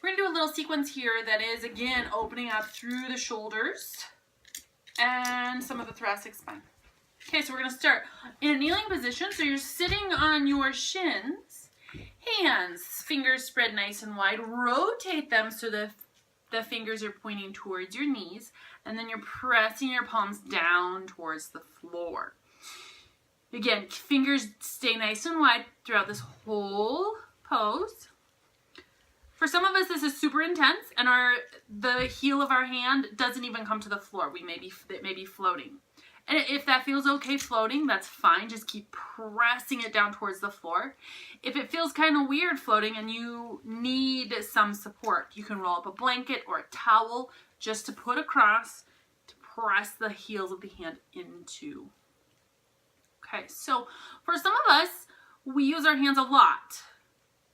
We're going to do a little sequence here that is, again, opening up through the shoulders and some of the thoracic spine. Okay, so we're going to start in a kneeling position. So you're sitting on your shins, hands, fingers spread nice and wide. Rotate them so the fingers are pointing towards your knees, and then you're pressing your palms down towards the floor. Again, fingers stay nice and wide throughout this whole pose. For some of us, this is super intense, and the heel of our hand doesn't even come to the floor. It may be floating. And if that feels okay floating, that's fine. Just keep pressing it down towards the floor. If it feels kind of weird floating and you need some support, you can roll up a blanket or a towel just to put across to press the heels of the hand into. Okay, so for some of us, we use our hands a lot.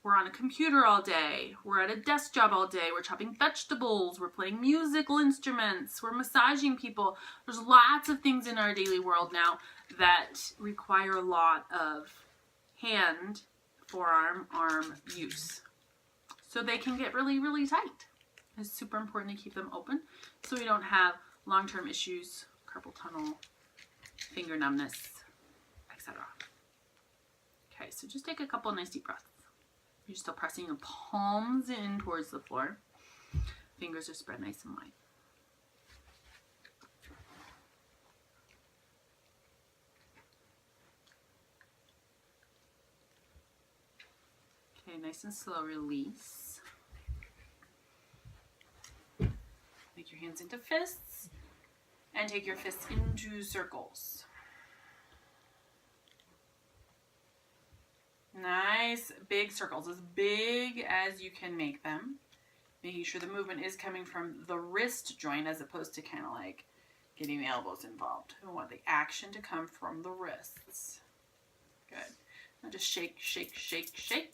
We're on a computer all day, we're at a desk job all day, we're chopping vegetables, we're playing musical instruments, we're massaging people. There's lots of things in our daily world now that require a lot of hand, forearm, arm use. So they can get really, really tight. It's super important to keep them open so we don't have long-term issues, carpal tunnel, finger numbness, etc. Okay, so just take a couple nice deep breaths. You're still pressing your palms in towards the floor. Fingers are spread nice and wide. Okay, nice and slow release. Make your hands into fists and take your fists into circles. Nice big circles, as big as you can make them. Making sure the movement is coming from the wrist joint as opposed to kind of like getting the elbows involved. We want the action to come from the wrists. Good. Now just shake, shake, shake, shake.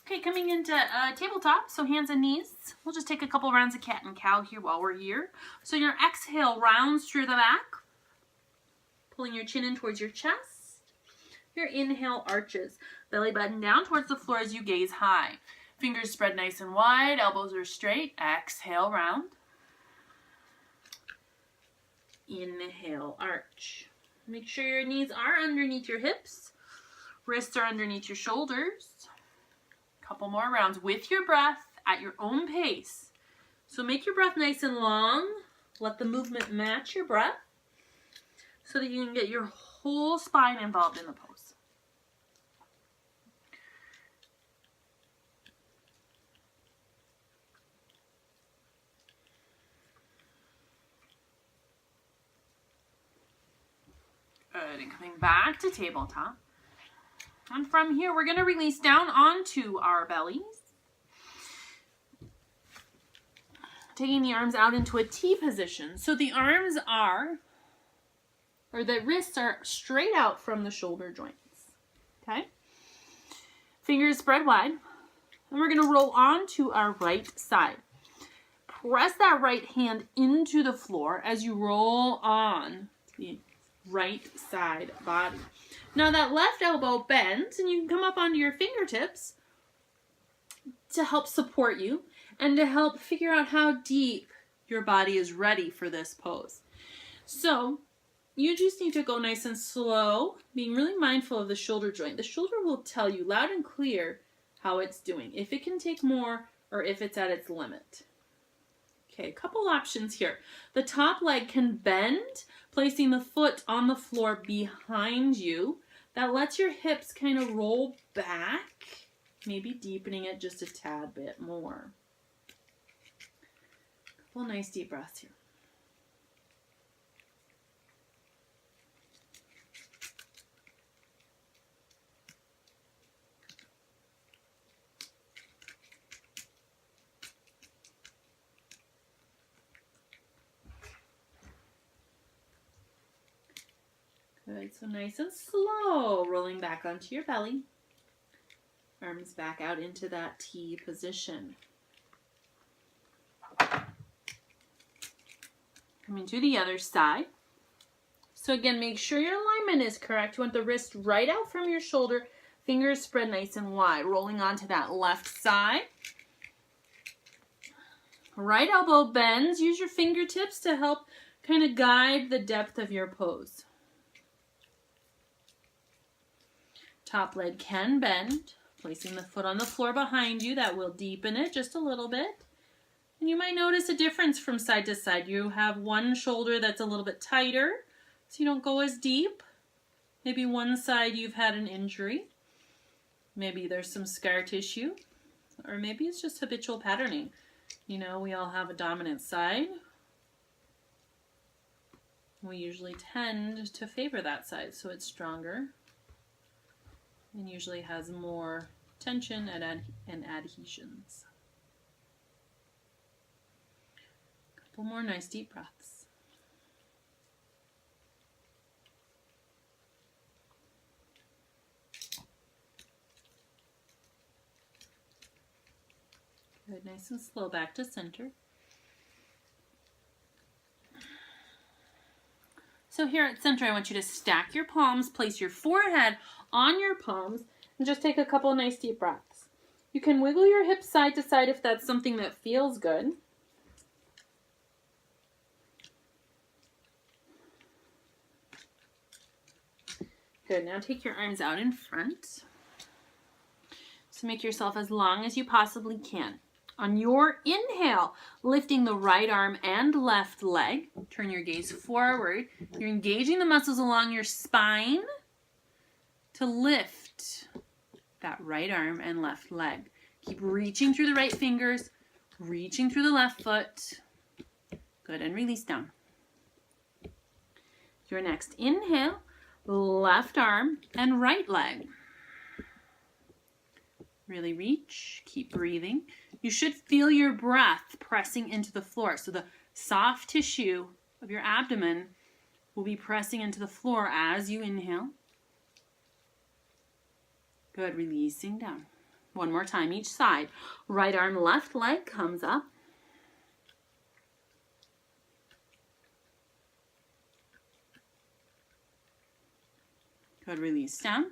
Okay, coming into tabletop, so hands and knees. We'll just take a couple rounds of cat and cow here while we're here. So your exhale rounds through the back, pulling your chin in towards your chest. Your inhale arches, belly button down towards the floor as you gaze high. Fingers spread nice and wide, elbows are straight. Exhale, round. Inhale, arch. Make sure your knees are underneath your hips. Wrists are underneath your shoulders. Couple more rounds with your breath at your own pace. So make your breath nice and long. Let the movement match your breath so that you can get your whole spine involved in the pose. Good, and coming back to tabletop. And from here, we're going to release down onto our bellies. Taking the arms out into a T position. So the arms the wrists are straight out from the shoulder joints. Okay? Fingers spread wide. And we're going to roll onto our right side. Press that right hand into the floor as you roll on the right side body. Now that left elbow bends and you can come up onto your fingertips to help support you and to help figure out how deep your body is ready for this pose. So you just need to go nice and slow, being really mindful of the shoulder joint. The shoulder will tell you loud and clear how it's doing, if it can take more or if it's at its limit. Okay, a couple options here. The top leg can bend, placing the foot on the floor behind you. That lets your hips kind of roll back, maybe deepening it just a tad bit more. Couple nice deep breaths here. Good, so nice and slow, rolling back onto your belly. Arms back out into that T position. Coming to the other side. So again, make sure your alignment is correct. You want the wrist right out from your shoulder, Fingers spread nice and wide, rolling onto that left side. Right elbow bends. Use your fingertips to help kind of guide the depth of your pose. Top leg can bend. Placing the foot on the floor behind you, that will deepen it just a little bit. And you might notice a difference from side to side. You have one shoulder that's a little bit tighter, so you don't go as deep. Maybe one side you've had an injury. Maybe there's some scar tissue, or maybe it's just habitual patterning. You know, we all have a dominant side. We usually tend to favor that side, so it's stronger and usually has more tension and adhesions. Couple more nice deep breaths. Good, nice and slow back to center. So here at center, I want you to stack your palms, place your forehead on your palms, and just take a couple of nice deep breaths. You can wiggle your hips side to side if that's something that feels good. Good, now take your arms out in front. So make yourself as long as you possibly can. On your inhale, lifting the right arm and left leg, turn your gaze forward. You're engaging the muscles along your spine to lift that right arm and left leg. Keep reaching through the right fingers, reaching through the left foot. Good, and release down. Your next inhale, left arm and right leg. Really reach, keep breathing. You should feel your breath pressing into the floor. So the soft tissue of your abdomen will be pressing into the floor as you inhale. Good, releasing down. One more time each side. Right arm, left leg comes up. Good, release down.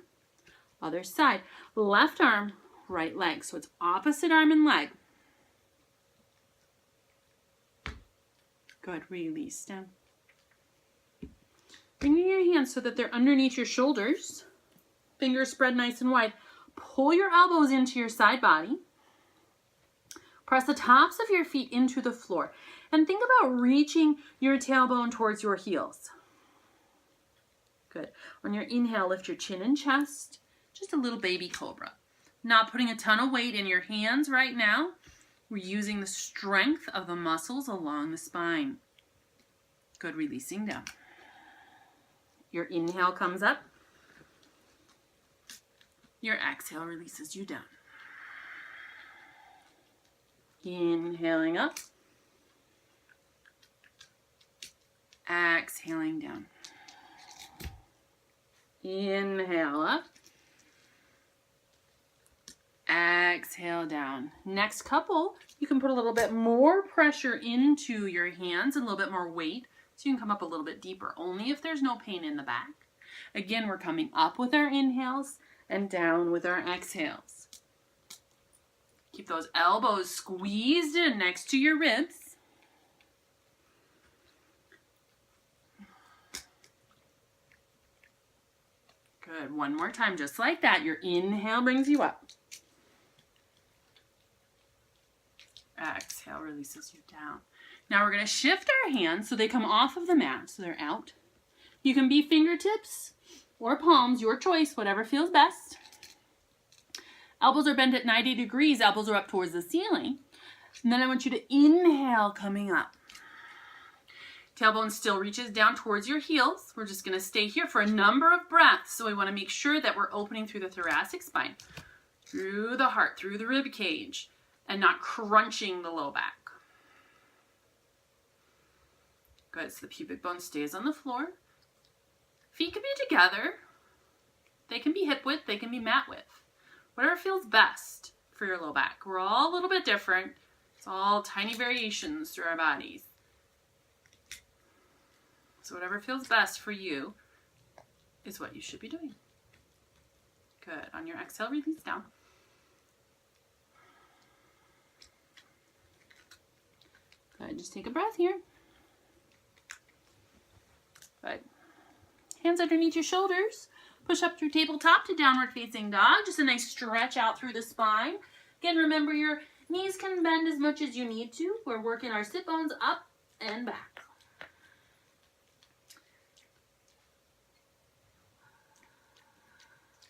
Other side. Left arm, right leg. So it's opposite arm and leg. Good, release down. Bringing your hands so that they're underneath your shoulders. Fingers spread nice and wide. Pull your elbows into your side body. Press the tops of your feet into the floor. And think about reaching your tailbone towards your heels. Good. On your inhale, lift your chin and chest. Just a little baby cobra. Not putting a ton of weight in your hands right now. We're using the strength of the muscles along the spine. Good, releasing down. Your inhale comes up. Your exhale releases you down. Inhaling up. Exhaling down. Inhale up. Exhale down. Next couple, you can put a little bit more pressure into your hands and a little bit more weight so you can come up a little bit deeper, only if there's no pain in the back. Again, we're coming up with our inhales and down with our exhales. Keep those elbows squeezed in next to your ribs. Good. One more time, just like that. Your inhale brings you up. Exhale releases you down. Now we're going to shift our hands so they come off of the mat, so they're out. You can be fingertips or palms, your choice, whatever feels best. Elbows are bent at 90 degrees, elbows are up towards the ceiling. And then I want you to inhale coming up. Tailbone still reaches down towards your heels. We're just going to stay here for a number of breaths. So we want to make sure that we're opening through the thoracic spine, through the heart, through the rib cage, and not crunching the low back. Good, so the pubic bone stays on the floor. Feet can be together. They can be hip width, they can be mat width. Whatever feels best for your low back. We're all a little bit different. It's all tiny variations through our bodies. So whatever feels best for you is what you should be doing. Good. On your exhale, release down. Good. Just take a breath here. Good. Hands underneath your shoulders. Push up through tabletop to downward facing dog. Just a nice stretch out through the spine. Again, remember your knees can bend as much as you need to. We're working our sit bones up and back.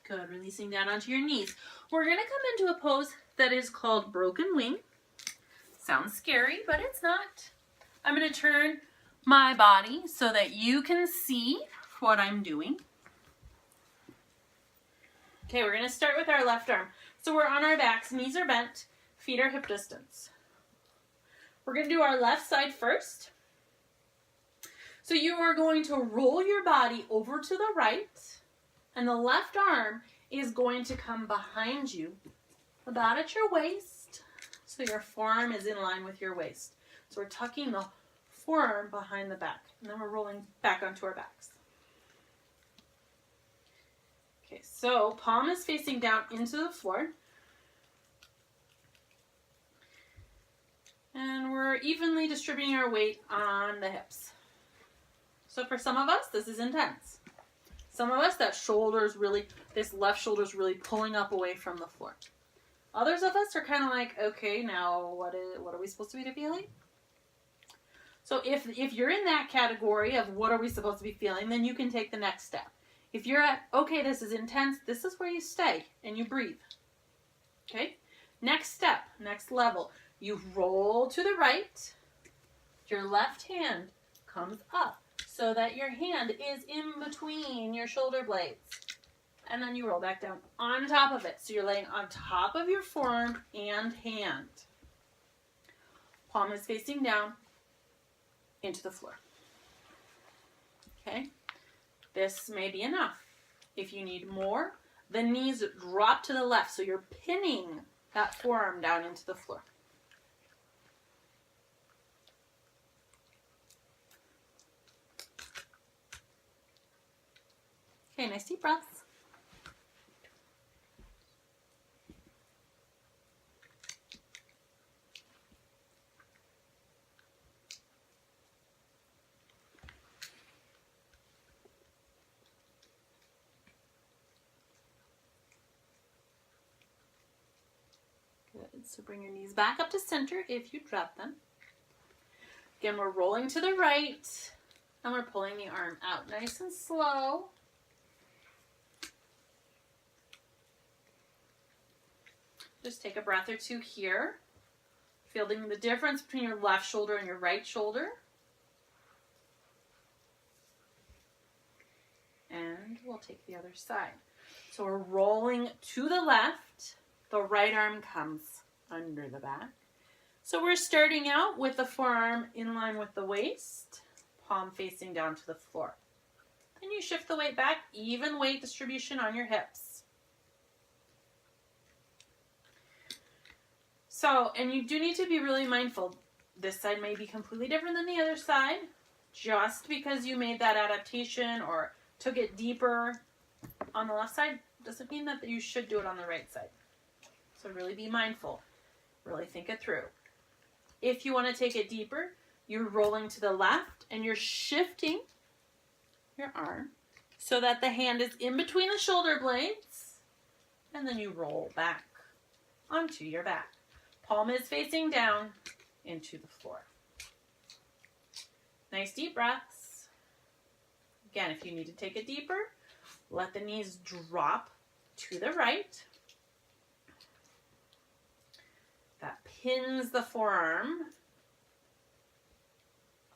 Good. Releasing down onto your knees. We're going to come into a pose that is called broken wing. Sounds scary, but it's not. I'm going to turn my body so that you can see what I'm doing. Okay, we're going to start with our left arm. So we're on our backs, knees are bent, feet are hip distance. We're going to do our left side first. So you are going to roll your body over to the right, and the left arm is going to come behind you, about at your waist, so your forearm is in line with your waist. So we're tucking the forearm behind the back, and then we're rolling back onto our backs. Okay, so palm is facing down into the floor. And we're evenly distributing our weight on the hips. So for some of us, this is intense. Some of us, this left shoulder is really pulling up away from the floor. Others of us are kind of like, okay, now what are we supposed to be feeling? So if you're in that category of what are we supposed to be feeling, then you can take the next step. If you're at, okay, this is intense, this is where you stay and you breathe. Okay? Next step, next level. You roll to the right. Your left hand comes up so that your hand is in between your shoulder blades. And then you roll back down on top of it. So you're laying on top of your forearm and hand. Palm is facing down into the floor. Okay? This may be enough. If you need more, the knees drop to the left. So you're pinning that forearm down into the floor. Okay, nice deep breaths. Good, so bring your knees back up to center if you drop them. Again, we're rolling to the right, and we're pulling the arm out nice and slow. Just take a breath or two here, feeling the difference between your left shoulder and your right shoulder. And we'll take the other side. So we're rolling to the left. The right arm comes under the back. So we're starting out with the forearm in line with the waist, palm facing down to the floor. Then you shift the weight back, even weight distribution on your hips. So, and you do need to be really mindful. This side may be completely different than the other side. Just because you made that adaptation or took it deeper on the left side doesn't mean that you should do it on the right side. So really be mindful. Really think it through. If you want to take it deeper, you're rolling to the left and you're shifting your arm so that the hand is in between the shoulder blades, and then you roll back onto your back. Palm is facing down into the floor. Nice deep breaths. Again, if you need to take it deeper, let the knees drop to the right. That pins the forearm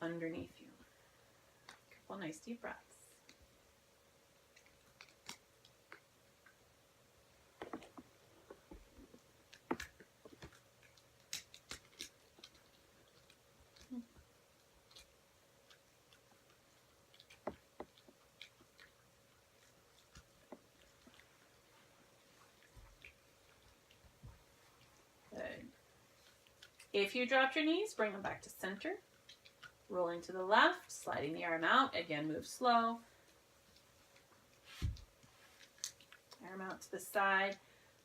underneath you. A couple nice deep breaths. If you dropped your knees, bring them back to center. Rolling to the left, sliding the arm out. Again, move slow. Paramount to the side.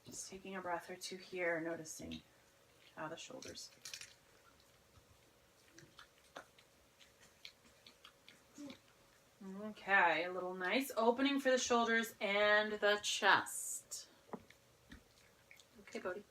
Just taking a breath or two here, noticing how the shoulders. Okay, a little nice opening for the shoulders and the chest. Okay, Bodhi.